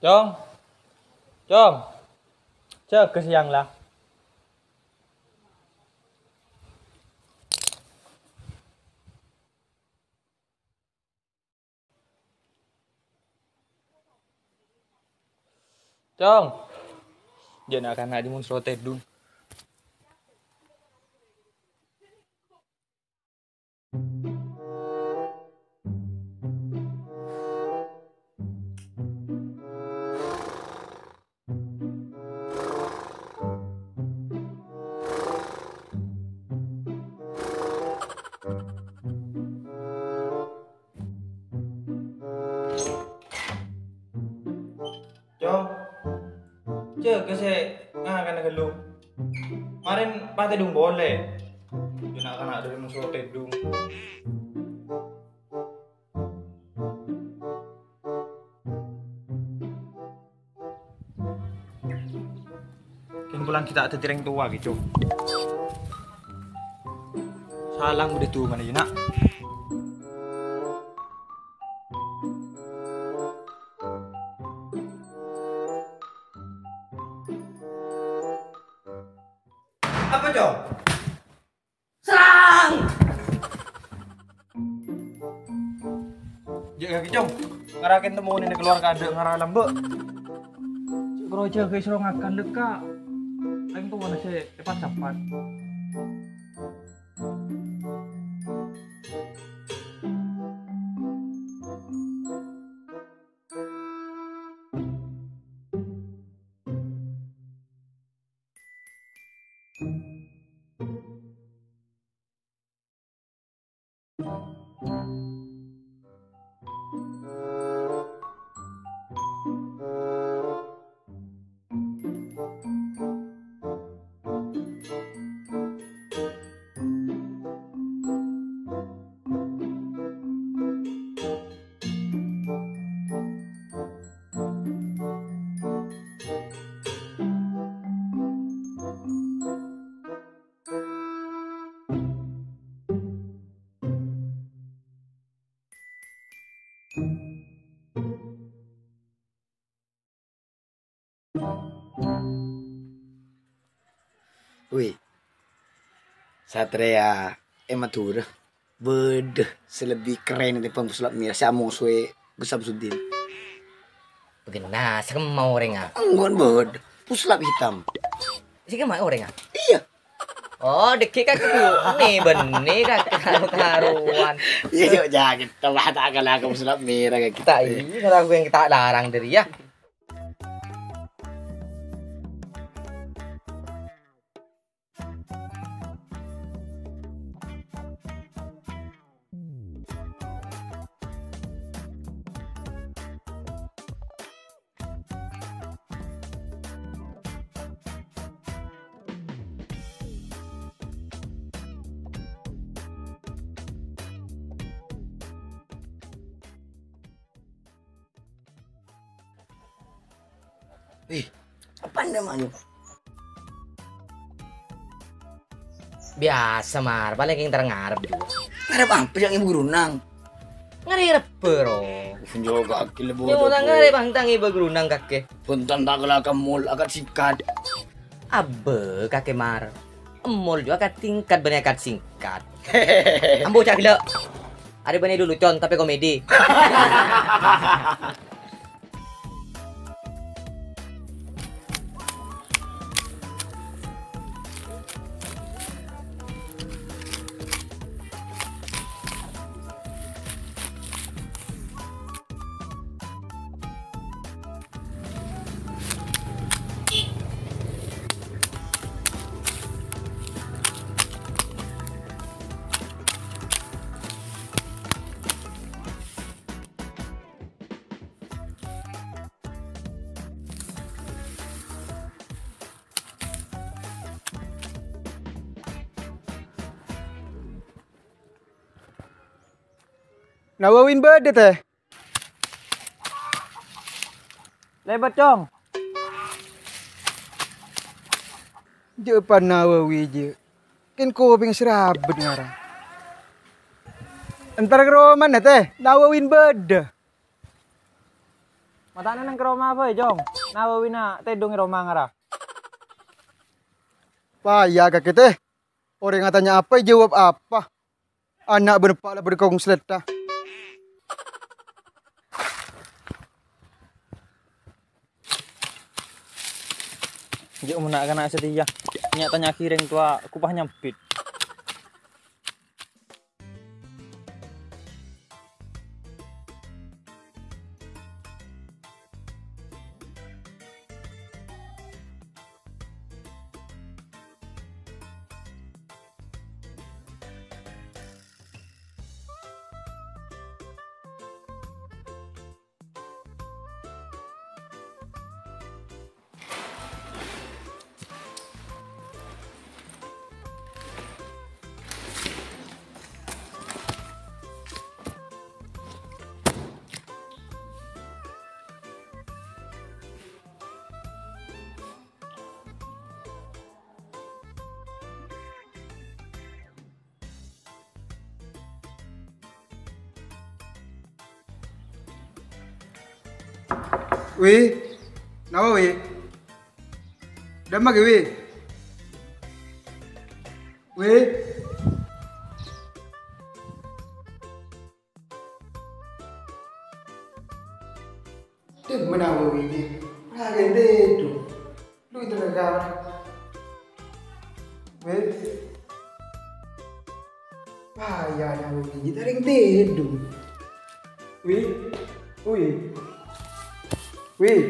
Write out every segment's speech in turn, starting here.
Chong, Chong, chờ cái siang lah. Chong, giờ nào kan di mun rote dun. Chong, chờ cái xe kan gelung. Kemarin pate dung boleh. Giờ nào kan di mun rote dun. Kan pulang kita ada tireng tua gitu. Salang udah tuh mana nak? Apa Jong? Serang! Jaga Jong, ngarakin temuin ini keluar kade ngarah lembe. Kalau jaga isro ngakan deka, lain tuh mana sih cepat-cepat. Wih, Satria Ematura beda selebih keren dari pemsulap Mira sama suwe Gusam Sudin. Begina, saya mau orang ah. Enggak beda, pusulap hitam. Sih kan mau orang ah. Iya. Oh, deki kan nih benih kan karuan. Iya yuk jangan kita tak kalah ke pusulap Mira kayak Kita ini kalau yang kita larang dari ya. Ih, apa namanya? Biasa mar, paling yang terengarap juga. Ngarep apa yang ibu gerunang? Ngarep bro. Juga akil bodoh. Yung utang ngarep ang tangi bagrunang kake. Puntan tak kalah mall agak sikat. Abe kake mar. Emol juga akat tingkat banyak akat singkat. Ambo cak gila. Ada banyak dulu con tapi komedi. Nawawin beda teh. Lebat Cong. Je pan Nawawi je. Kan koping serabet ngarang. Entar ke mana teh? Nawawin beda. Matane nang ke Roma apa ya, Jong? Nawawi na tedong Roma ngara. Payah kakek teh. Orang tanya apa jawab apa. Anak berpala berkong seleta. Jok menak kana setia. Nyak tanya kiring tua kupah nyempit. Wih, nawa wih. Damag wih. Wih. Dem menawa wih. Lagi dedo. Lu itu negara. Wih. Payah nawa wih. Taring dedo. Wih. Wih. Wih.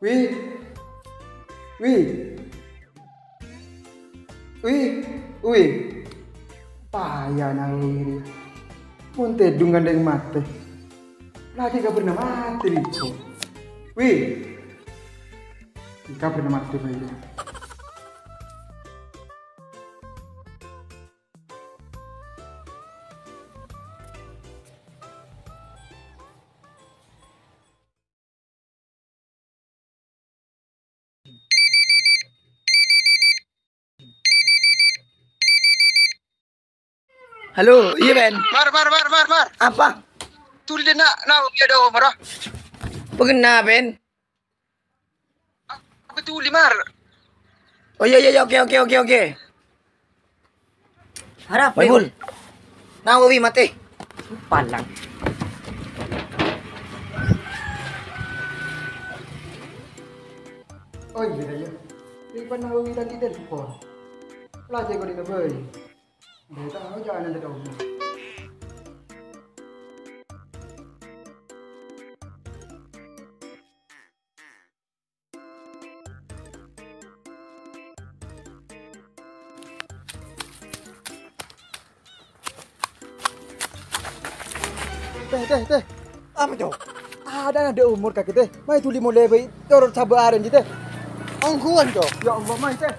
Wih. Wih. Wih. Wih. Payah nangis. Munte dungan dengan mati. Lagi gak pernah mati itu. Wih. Gak pernah mati payah. Halo, iya Ben. Mar. Apa? Tuli dia nak dia dah marah. Pengena Ben? Apa tuli mar? Oh iya, oke. Harap Baikul. Nawawi mati. palang. Oh iya ya. Di Nawawi tadi telepon. Pelajar kau di Nabai. Dia tahu jangan ada tahu. Teh. Apa tuh? Ada umur kakek teh. Mai tuli mau lebih turut sabaran gitu. Angkuan tuh. Ya Allah mai teh.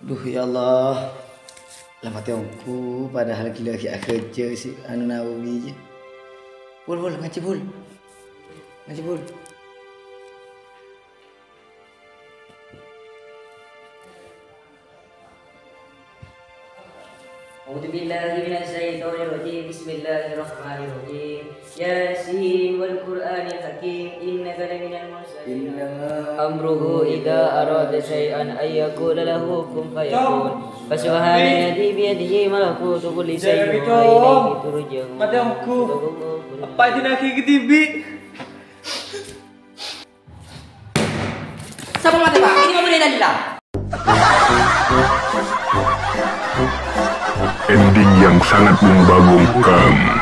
Duh ya Allah. Lama tiongku padahal gila kerja si anu Nawawi je. Bul ngaji bul. أعوذ بالله من الشيطان الرجيم بسم الله الرحمن الرحيم ياسين والقرآن الحكيم إنك لمن المرسلين أمره إذا أراد شيئا أن يقول له كن فيكون فسبحان الذي بيده ملكوت كل شيء وإليه ترجعون Madamku, apa itu nak ke TV? Siapa mati Pak? Ini mobil Dalila. Ending yang sangat membagongkan.